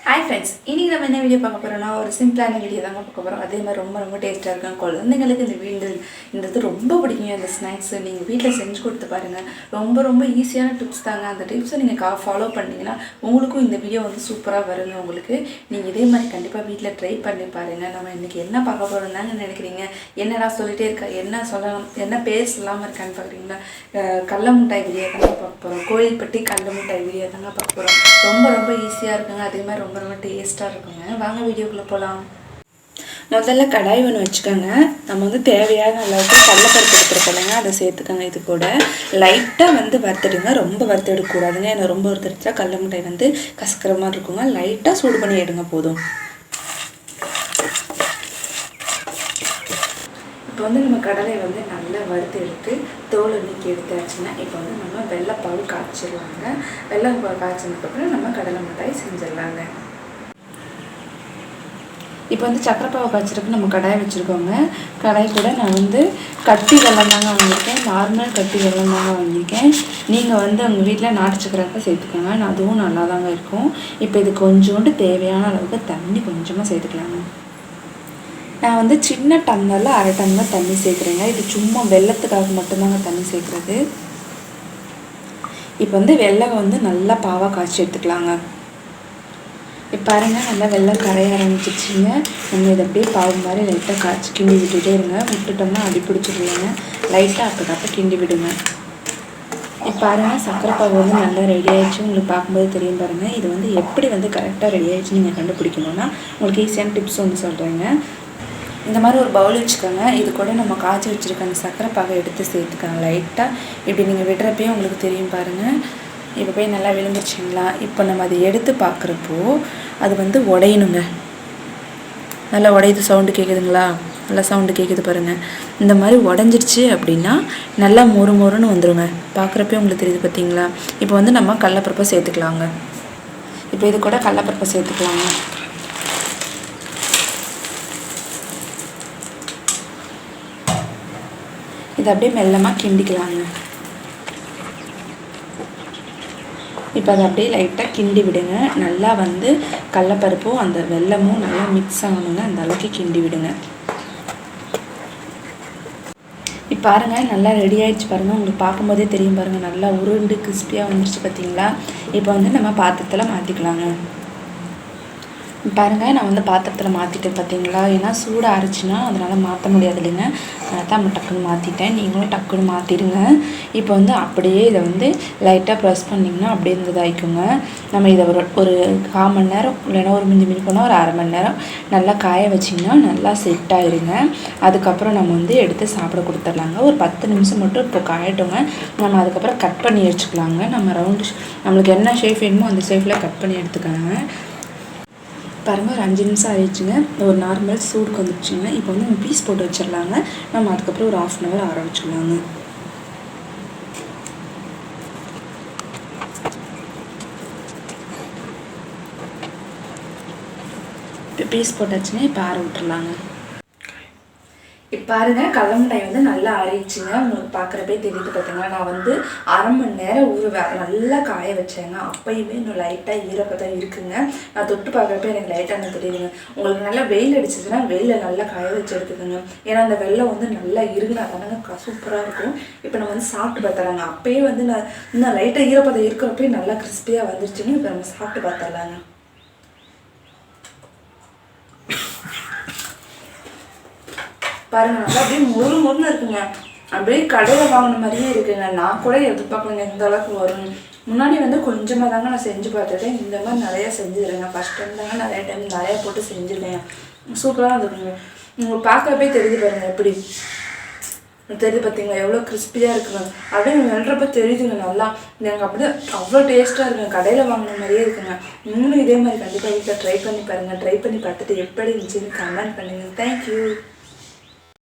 Hi friends, இன்றைக்கி நம்ம என்ன வீடியோ பார்க்க போகிறோம்னா ஒரு சிம்பிளான வீடியோ தாங்க பார்க்க போகிறோம். அதே மாதிரி ரொம்ப ரொம்ப டேஸ்ட்டாக இருக்கும். குழந்தைங்களுக்கு இந்த இது ரொம்ப பிடிக்கும். இந்த ஸ்நாக்ஸு நீங்கள் வீட்டில் செஞ்சு கொடுத்து பாருங்கள். ரொம்ப ரொம்ப ஈஸியான டிப்ஸ் தாங்க. அந்த டிப்ஸை நீங்கள் ஃபாலோ பண்ணிங்கன்னா உங்களுக்கும் இந்த வீடியோ வந்து சூப்பராக வருங்க. உங்களுக்கு நீங்கள் இதே மாதிரி கண்டிப்பாக வீட்டில் ட்ரை பண்ணி பாருங்கள். நம்ம இன்றைக்கி என்ன பார்க்க போகிறோம் தாங்க நினைக்கிறீங்க? என்னடா சொல்லிகிட்டே இருக்கா, என்ன சொல்லலாம், என்ன பேர் சொல்லாமல் இருக்கான்னு பார்க்குறீங்களா? கடல மிட்டாய் வீடியோ தாங்க பார்க்க போகிறோம். கோயில்பட்டி கடல மிட்டாய் வீடியோ தாங்க பார்க்க போகிறோம். ரொம்ப ரொம்ப ஈஸியாக இருக்குங்க. அதே மாதிரி ரொம்ப ரொம்ப டேஸ்ட்டாக இருக்குங்க. வாங்க வீடியோக்குள்ளே போகலாம். முதல்ல கடாய் ஒன்று வச்சுக்கோங்க. நம்ம வந்து தேவையான அளவுக்கு கடலைப்பருப்பு எடுத்துருக்கோங்க, அதை சேர்த்துக்கோங்க. இது கூட லைட்டாக வந்து வறுத்துடுங்க. ரொம்ப வறுத்து எடுக்கக்கூடாதுங்க. ஏன்னா ரொம்ப வறுத்துடுச்சா கடல மிட்டாய் வந்து கசக்கிற மாதிரி இருக்குங்க. லைட்டாக சூடு பண்ணி எடுங்க போதும். இப்போ வந்து நம்ம கடலை வந்து நல்லா வறுத்து எடுத்து தோலை நீக்கி எடுத்தாச்சுன்னா இப்போ வந்து நம்ம வெள்ளைப்பால் காய்ச்சிடலாங்க. வெள்ளைப்பால் காய்ச்சினதுக்கப்புறம் நம்ம கடலை மிட்டாய் செஞ்சிடலாங்க. இப்போ வந்து சக்கரைப்பாவை காய்ச்சறதுக்கு நம்ம கடாய் வச்சுருக்கோங்க. கடாய் கூட நான் வந்து கட்டி வெல்லம் தாங்க வாங்கியிருக்கேன். நார்மல் கட்டி வெல்லம் தாங்க வாங்கியிருக்கேன். நீங்கள் வந்து உங்கள் வீட்டில் நாட்டு சக்கரை சேர்த்துக்கோங்க. அதுவும் நல்லா தாங்க இருக்கும். இப்போ இது கொஞ்சோண்டு தேவையான அளவுக்கு தண்ணி கொஞ்சமாக சேர்த்துக்கலாங்க. நான் வந்து சின்ன டம்ளரில் அரை டம்ளர் தண்ணி சேர்க்குறேங்க. இது சும்மா வெல்லத்துக்காக மட்டும்தாங்க தண்ணி சேர்க்குறது. இப்போ வந்து வெல்லம் வந்து நல்லா பாவாக காய்ச்சி எடுத்துக்கலாங்க. இப்போ பாருங்கள், நல்லா வெள்ளம் கரைய ஆரம்பிச்சிச்சிங்க. நம்ம இதை அப்படியே பாவு மாதிரி லைட்டாக காய்ச்சி கிண்டி விட்டுகிட்டே இருங்க. விட்டுட்டோம்னா அடி பிடிச்சிடுங்க. லைட்டாக அப்போ கிண்டி விடுங்க. இப்போ பாருங்கள், சர்க்கரை பாவு வந்து நல்லா ரெடி ஆகிடுச்சு. உங்களுக்கு பார்க்கும்போது தெரியும் பாருங்கள். இது வந்து எப்படி வந்து கரெக்டாக ரெடி ஆகிடுச்சு நீங்கள் கண்டுபிடிக்கணும்னா உங்களுக்கு ஈஸியான டிப்ஸ் வந்து சொல்கிறேங்க. இந்த மாதிரி ஒரு பவுல் வச்சுக்கோங்க. இது கூட நம்ம காய்ச்சி வச்சுருக்க அந்த சர்க்கரை பாகை எடுத்து சேர்த்துக்கோங்க. லைட்டாக இப்படி நீங்கள் விடுறப்பே உங்களுக்கு தெரியும் பாருங்கள். இப்போ போய் நல்லா விழுந்துருச்சிங்களா? இப்போ நம்ம அதை எடுத்து பார்க்குறப்போ அது வந்து உடையணுங்க. நல்லா உடையுது, சவுண்டு கேட்குதுங்களா? நல்லா சவுண்டு கேட்குது பாருங்கள். இந்த மாதிரி உடஞ்சிருச்சு அப்படின்னா நல்லா மொறு மொறுன்னு வந்துடுங்க. பார்க்குறப்பே உங்களுக்கு தெரியுது பார்த்தீங்களா? இப்போ வந்து நம்ம கடலைப்பருப்பை சேர்த்துக்கலாங்க. இப்போ இது கூட கடலைப்பருப்பை சேர்த்துக்கலாங்க. இதை அப்படியே மெல்லமாக கிண்டிக்கலாங்க. இப்போ அதை அப்படியே லைட்டாக கிண்டி விடுங்க. நல்லா வந்து கடலைப்பருப்பும் அந்த வெல்லமும் நல்லா மிக்ஸ் ஆகணுங்க. அந்த அளவுக்கு கிண்டி விடுங்க. இப்போ பாருங்கள், நல்லா ரெடி ஆகிடுச்சு பாருங்கள். உங்களுக்கு பார்க்கும்போதே தெரியும் பாருங்கள். நல்லா உருண்டு கிறிஸ்பியாக வந்துருச்சு பார்த்தீங்களா? இப்போ வந்து நம்ம பாத்திரத்தில் மாற்றிக்கலாங்க. பாருங்கள், நான் வந்து பாத்திரத்தில் மாற்றிட்டேன் பார்த்தீங்களா? ஏன்னா சூடு அரைச்சினா அதனால் மாற்ற முடியாது இல்லைங்க. அதான் நம்ம டக்குன்னு மாற்றிட்டேன். நீங்களும் டக்குன்னு மாற்றிடுங்க. இப்போ வந்து அப்படியே இதை வந்து லைட்டாக ப்ரெஸ் பண்ணிங்கன்னா அப்படியே இருந்ததாகிக்குங்க. நம்ம இதை ஒரு 1/4 மணி நேரம் இல்லைன்னா ஒரு மிஞ்சி போனால் ஒரு அரை மணி நேரம் நல்லா காய வச்சிங்கன்னா நல்லா செட் ஆகிடுங்க. அதுக்கப்புறம் நம்ம வந்து எடுத்து சாப்பிட கொடுத்துர்லாங்க. ஒரு 10 நிமிஷம் மட்டும் இப்போ காயட்டோங்க. நம்ம அதுக்கப்புறம் கட் பண்ணி வச்சுக்கலாங்க. நம்ம நம்மளுக்கு என்ன ஷேப் வேணுமோ அந்த ஷேப்பில் கட் பண்ணி எடுத்துக்கலாங்க. பாருங்கள், ஒரு 5 நிமிஷம் ஆயிடுச்சுங்க. ஒரு நார்மல் சூடுக்கு வந்துடுச்சுங்க. இப்போ வந்து நம்ம பீஸ் போட்டு வச்சிடலாங்க. நம்ம அதுக்கப்புறம் ஒரு 1/2 hour ஆற வச்சுக்கலாங்க. இப்போ பீஸ் போட்டாச்சுன்னா இப்போ ஆற விட்டுறலாங்க. இப்போ பாருங்கள், கடல மிட்டாய் வந்து நல்லா ஆறிடுச்சுங்க. உங்களுக்கு பார்க்குறப்பே தெரியுது பார்த்தீங்களா? நான் வந்து அரை மணி நேரம் நல்லா காய வச்சேங்க. அப்போயுமே இன்னும் லைட்டாக ஈரப்பதம் இருக்குங்க. நான் தொட்டு பார்க்குறப்ப எனக்கு லைட்டாக எனக்கு தெரியுதுங்க. உங்களுக்கு நல்லா வெயில் அடிச்சிச்சுன்னா வெயிலில் நல்லா காய வச்சு எடுத்துக்கோங்க. ஏன்னா அந்த வெள்ளம் வந்து நல்லா இருகுனா தானங்க சூப்பராக இருக்கும். இப்போ நம்ம வந்து சாப்பிட்டு பார்த்துலாங்க. அப்போயே வந்து நான் இன்னும் லைட்டாக ஈரப்பதம் இருக்கிறப்பே நல்லா கிறிஸ்பியாக வந்துருச்சுன்னு இப்போ நம்ம சாப்பிட்டு பார்த்துடலாங்க. பாருங்க, நல்லா அப்படியே மொறு மொறுன்னு இருக்குங்க. அப்படியே கடையில் வாங்கின மாதிரியே இருக்குங்க. நான் கூட எதிர்பார்க்கலங்க இந்த அளவுக்கு வரும். முன்னாடி வந்து கொஞ்சமாக தாங்க நான் செஞ்சு பார்த்துட்டேன். இந்த மாதிரி நிறையா செஞ்சுருங்க. ஃபஸ்ட் டைம் தாங்க நிறைய டைம் நிறையா போட்டு செஞ்சுருக்கேன். சூப்பராக இருந்துக்குங்க. உங்களுக்கு பார்க்கறப்பே தெரியுது பாருங்கள். எப்படி தெரியுது பார்த்தீங்களா? எவ்வளோ கிறிஸ்பியாக இருக்குங்க. அப்படியே வெல்றப்ப தெரியுதுங்க. நல்லா எனக்கு அப்படியே அவ்வளோ டேஸ்ட்டாக இருக்குங்க. கடையில் வாங்கின மாதிரியே இருக்குங்க. நீங்களும் இதே மாதிரி கண்டிப்பாக வீட்டில் ட்ரை பண்ணி பாருங்கள். ட்ரை பண்ணி பார்த்துட்டு எப்படி இருந்துச்சுன்னு கமெண்ட் பண்ணுங்கள். தேங்க்யூ.